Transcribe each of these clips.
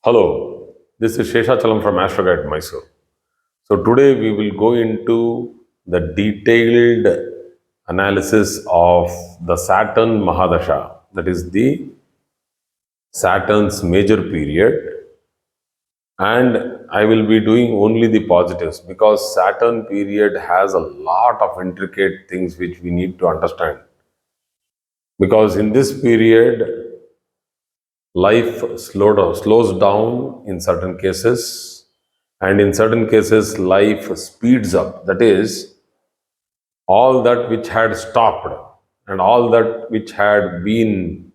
Hello, this is Sheshachalam from Astroguide Mysore. So today we will go into the detailed analysis of the Saturn Mahadasha, that is the Saturn's major period, and I will be doing only the positives because Saturn period has a lot of intricate things which we need to understand. Because in this period, life slows down in certain cases, and in certain cases life speeds up. That is, all that which had stopped and all that which had been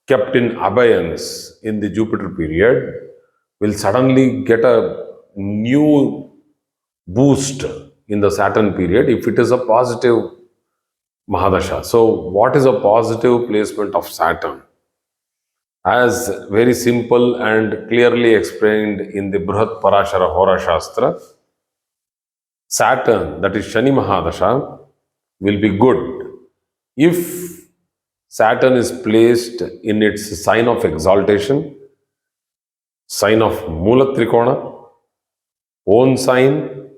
kept in abeyance in the Jupiter period will suddenly get a new boost in the Saturn period if it is a positive Mahadasha. So what is a positive placement of Saturn? As very simple and clearly explained in the Brihat Parashara Hora Shastra, Saturn, that is Shani Mahadasha, will be good if Saturn is placed in its sign of exaltation, sign of Mula Trikona, own sign,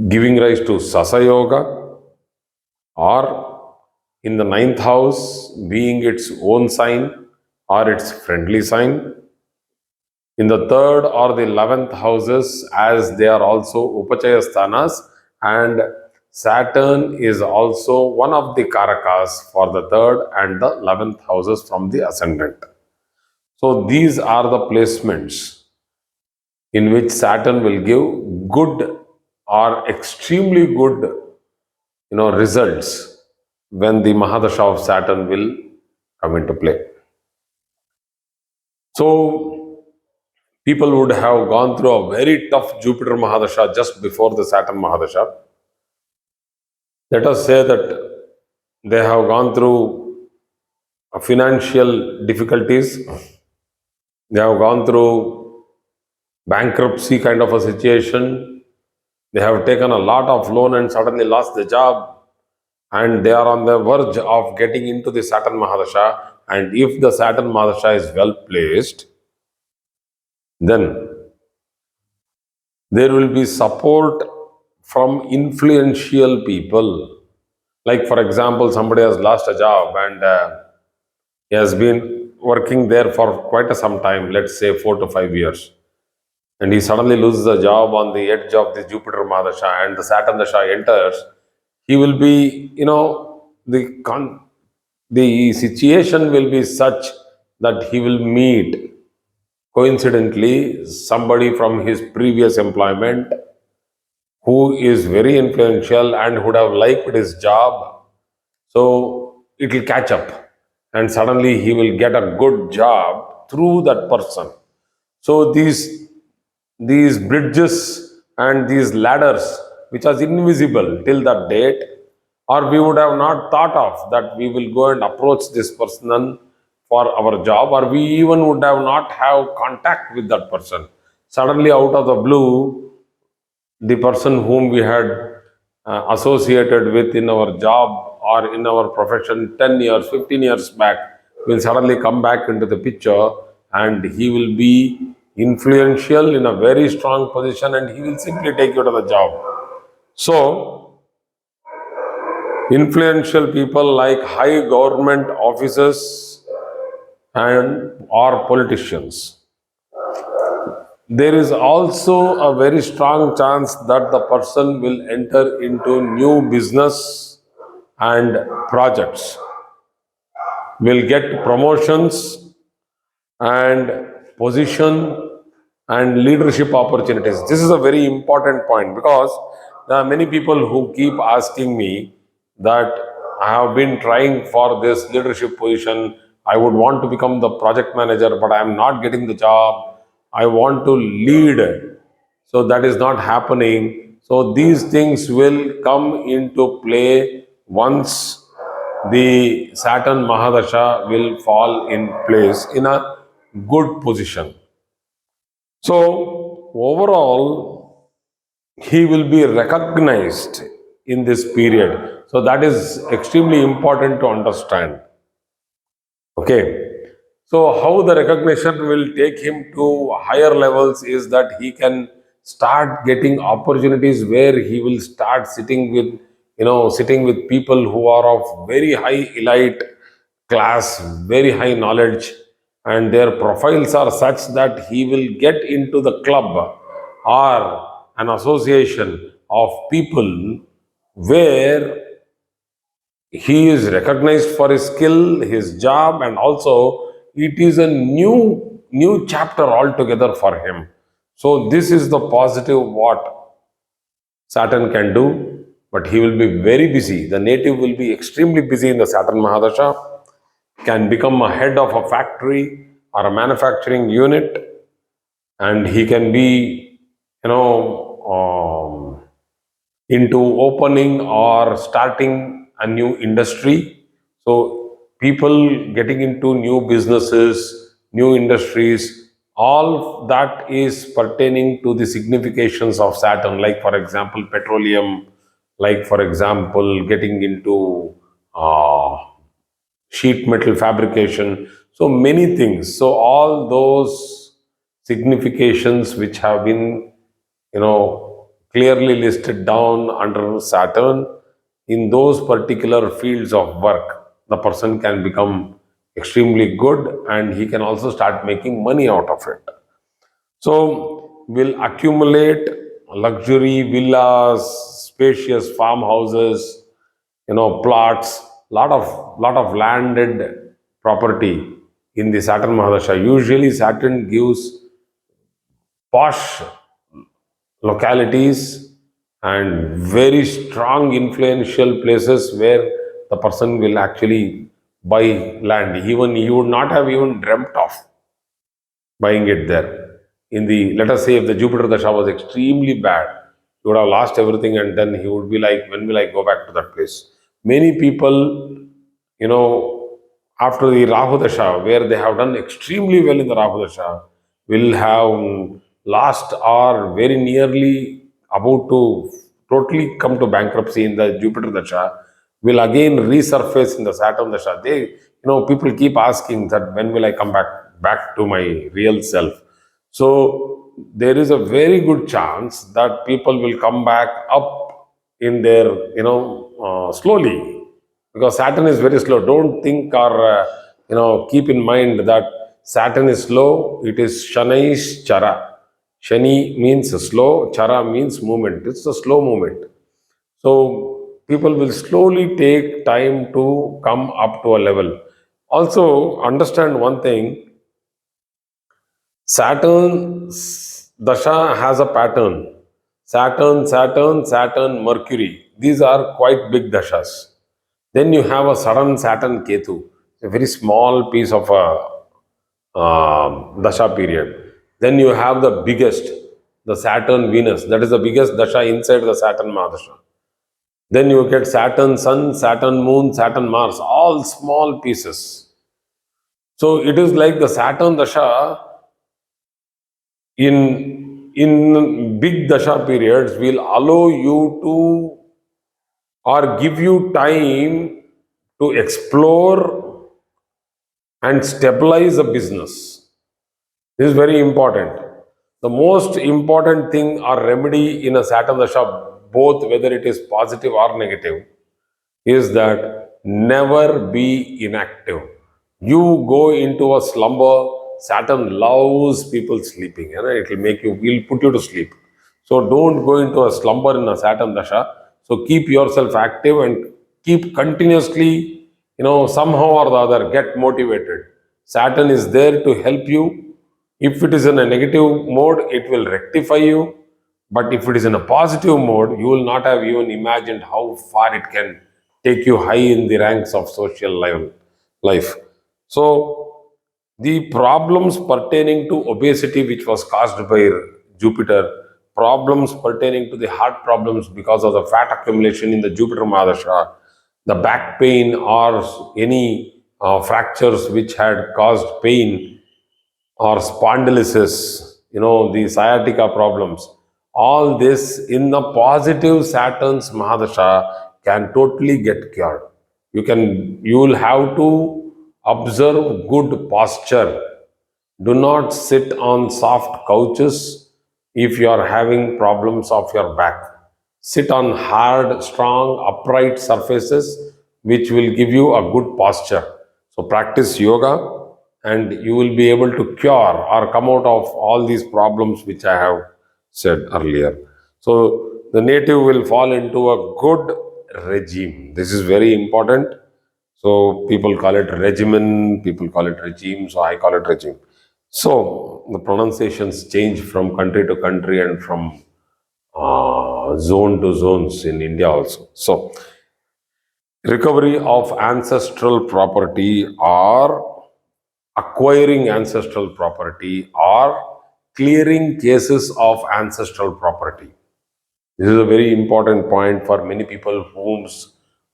giving rise to Sasa Yoga, or in the ninth house being its own sign or its friendly sign, in the third or the 11th houses, as they are also upachaya sthanas, and Saturn is also one of the karakas for the third and the 11th houses from the ascendant. So these are the placements in which Saturn will give good or extremely good results when the Mahadasha of Saturn will come into play. So people would have gone through a very tough Jupiter Mahadasha just before the Saturn Mahadasha. Let us say that they have gone through financial difficulties, they have gone through bankruptcy kind of a situation, they have taken a lot of loan and suddenly lost the job, and they are on the verge of getting into the Saturn Mahadasha. And if the Saturn Mahadasha is well placed, then there will be support from influential people. Like, for example, somebody has lost a job and he has been working there for quite some time, let's say 4 to 5 years, and he suddenly loses the job on the edge of the Jupiter Mahadasha and the Saturn Dasha enters. He will be, the situation will be such that he will meet coincidentally somebody from his previous employment who is very influential and would have liked his job. So it will catch up, and suddenly he will get a good job through that person. So these bridges and these ladders, which was invisible till that date, or we would have not thought of that we will go and approach this person for our job, or we even would have not have contact with that person. Suddenly, out of the blue, the person whom we had associated with in our job or in our profession 10 years, 15 years back will suddenly come back into the picture, and he will be influential in a very strong position, and he will simply take you to the job. So, influential people like high government officers and or politicians, there is also a very strong chance that the person will enter into new business and projects, will get promotions and position and leadership opportunities. This is a very important point because there are many people who keep asking me that I have been trying for this leadership position. I would want to become the project manager, but I am not getting the job. I want to lead. So that is not happening. So these things will come into play once the Saturn Mahadasha will fall in place in a good position. So, overall, he will be recognized in this period. So, that is extremely important to understand. Okay. So how the recognition will take him to higher levels is that he can start getting opportunities where he will start sitting with people who are of very high elite class, very high knowledge, and their profiles are such that he will get into the club or an association of people where he is recognized for his skill, his job, and also it is a new chapter altogether for him. So this is the positive what Saturn can do, but he will be very busy. The native will be extremely busy in the Saturn Mahadasha, can become a head of a factory or a manufacturing unit, and he can be, you know, into opening or starting a new industry. So, people getting into new businesses, new industries, all that is pertaining to the significations of Saturn, like, for example, petroleum, like, for example, getting into sheet metal fabrication. So, many things. So, all those significations which have been clearly listed down under Saturn, in those particular fields of work, the person can become extremely good and he can also start making money out of it. So, will accumulate luxury villas, spacious farmhouses, plots, lot of landed property in the Saturn Mahadasha. Usually, Saturn gives posh localities and very strong influential places where the person will actually buy land, even he would not have even dreamt of buying it there. In the, let us say, if the Jupiter Dasha was extremely bad, he would have lost everything, and then he would be like, when will I go back to that place? Many people, you know after the Rahu Dasha, where they have done extremely well in the Rahu Dasha, will have lost or very nearly about to totally come to bankruptcy in the Jupiter Dasha, will again resurface in the Saturn Dasha. People keep asking that when will I come back to my real self. So there is a very good chance that people will come back up in their, slowly, because Saturn is very slow. Don't think or keep in mind that Saturn is slow. It is Shanai's Chara. Shani means slow, Chara means movement. It's a slow movement. So people will slowly take time to come up to a level. Also, understand one thing: Saturn's Dasha has a pattern. Saturn, Mercury. These are quite big dashas. Then you have a sudden Saturn Ketu, a very small piece of a dasha period. Then you have the biggest, the Saturn Venus. That is the biggest dasha inside the Saturn Mahadasha. Then you get Saturn Sun, Saturn Moon, Saturn Mars, all small pieces. So it is like the Saturn Dasha in big Dasha periods will allow you to, or give you time to explore and stabilize a business. This is very important. The most important thing or remedy in a Saturn Dasha, both whether it is positive or negative, is that never be inactive. You go into a slumber. Saturn loves people sleeping. It will will put you to sleep. So don't go into a slumber in a Saturn Dasha. So keep yourself active and keep continuously, somehow or the other, get motivated. Saturn is there to help you. If it is in a negative mode, it will rectify you. But if it is in a positive mode, you will not have even imagined how far it can take you high in the ranks of social life. So, the problems pertaining to obesity, which was caused by Jupiter, problems pertaining to the heart problems because of the fat accumulation in the Jupiter Mahadasha, the back pain or any fractures which had caused pain, or spondylosis, the sciatica problems, all this in the positive Saturn's Mahadasha can totally get cured. You will have to Observe good posture. Do not sit on soft couches if you are having problems of your back. Sit on hard, strong, upright surfaces which will give you a good posture. So, practice yoga and you will be able to cure or come out of all these problems which I have said earlier. So, the native will fall into a good regime. This is very important. So people call it regimen, people call it regime, so I call it regime. So the pronunciations change from country to country and from zone to zones in India also. So recovery of ancestral property or acquiring ancestral property or clearing cases of ancestral property. This is a very important point for many people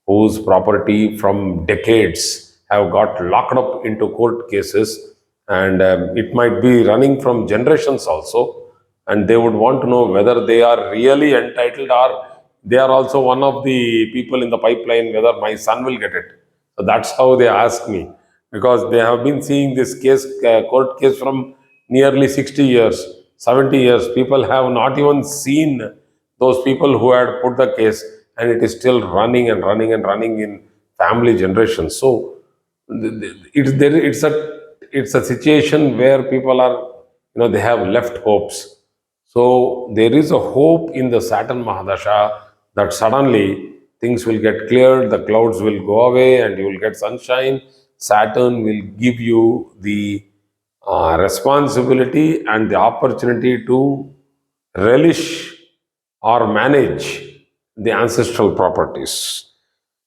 whose property from decades have got locked up into court cases, and it might be running from generations also, and they would want to know whether they are really entitled or they are also one of the people in the pipeline, whether my son will get it. So that's how they ask me, because they have been seeing this case, court case from nearly 60 years, 70 years. People have not even seen those people who had put the case, and it is still running and running and running in family generations. So it's a situation where people are, they have left hopes. So there is a hope in the Saturn Mahadasha that suddenly things will get cleared, the clouds will go away, and you will get sunshine. Saturn will give you the responsibility and the opportunity to relish or manage the ancestral properties.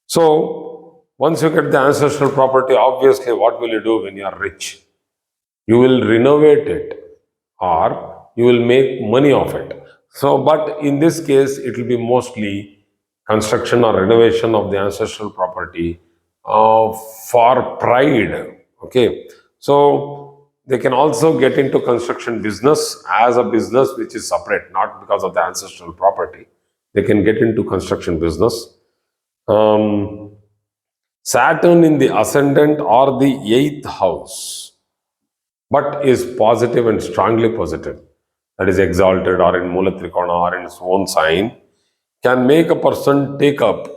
So, once you get the ancestral property, obviously, what will you do when you are rich? You will renovate it or you will make money of it. So, but in this case, it will be mostly construction or renovation of the ancestral property for pride. Okay, so they can also get into construction business as a business which is separate, not because of the ancestral property. They can get into construction business. Um, Saturn in the ascendant or the eighth house, but is positive and strongly positive, that is exalted or in Mula Trikona or in its own sign, can make a person take up.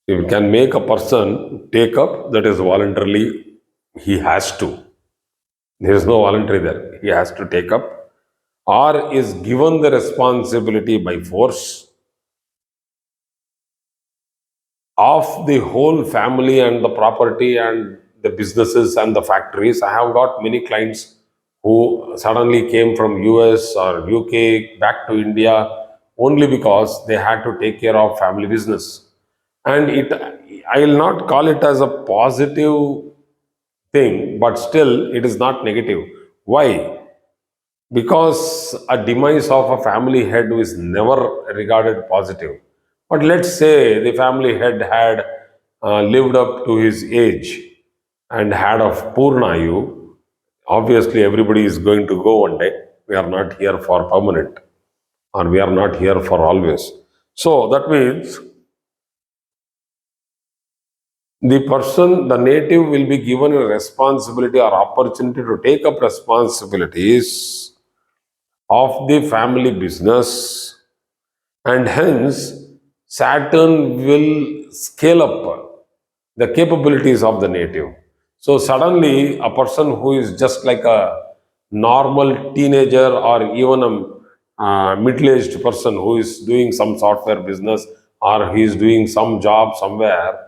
It can make a person take up, that is voluntarily, he has to. There is no voluntary there. He has to take up, or is given the responsibility by force of the whole family and the property and the businesses and the factories. I have got many clients who suddenly came from US or UK back to India only because they had to take care of family business. And I will not call it as a positive thing, but still it is not negative. Why? Because a demise of a family head is never regarded positive. But let's say the family head had lived up to his age and had a Purnayu. Obviously, everybody is going to go one day. We are not here for permanent, or we are not here for always. So that means the person, the native, will be given a responsibility or opportunity to take up responsibilities of the family business, and hence Saturn will scale up the capabilities of the native. So suddenly a person who is just like a normal teenager or even a middle-aged person who is doing some software business or he is doing some job somewhere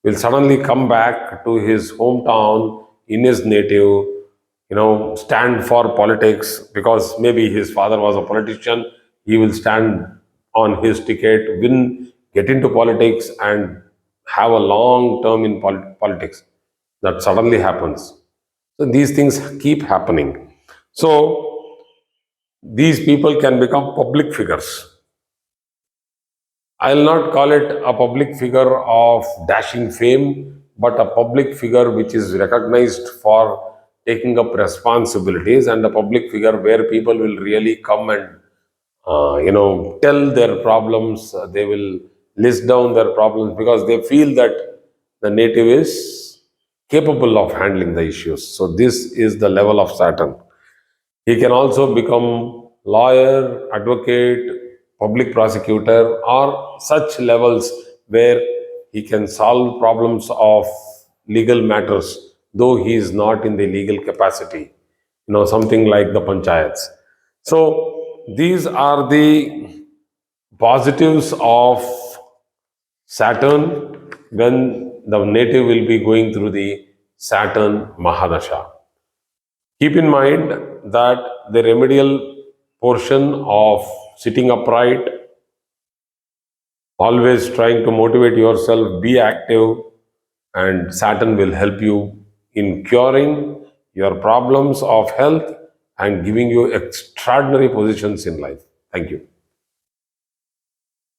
will suddenly come back to his hometown in his native, stand for politics because maybe his father was a politician. He will stand on his ticket, win, get into politics, and have a long term in politics. That suddenly happens. So these things keep happening. So these people can become public figures. I'll not call it a public figure of dashing fame, but a public figure which is recognized for taking up responsibilities, and a public figure where people will really come and tell their problems. They will list down their problems because they feel that the native is capable of handling the issues. So this is the level of Saturn. He can also become lawyer, advocate, public prosecutor, or such levels where he can solve problems of legal matters, though he is not in the legal capacity. Something like the panchayats. So these are the positives of Saturn when the native will be going through the Saturn Mahadasha. Keep in mind that the remedial portion of sitting upright, always trying to motivate yourself, be active, and Saturn will help you in curing your problems of health and giving you extraordinary positions in life. Thank you.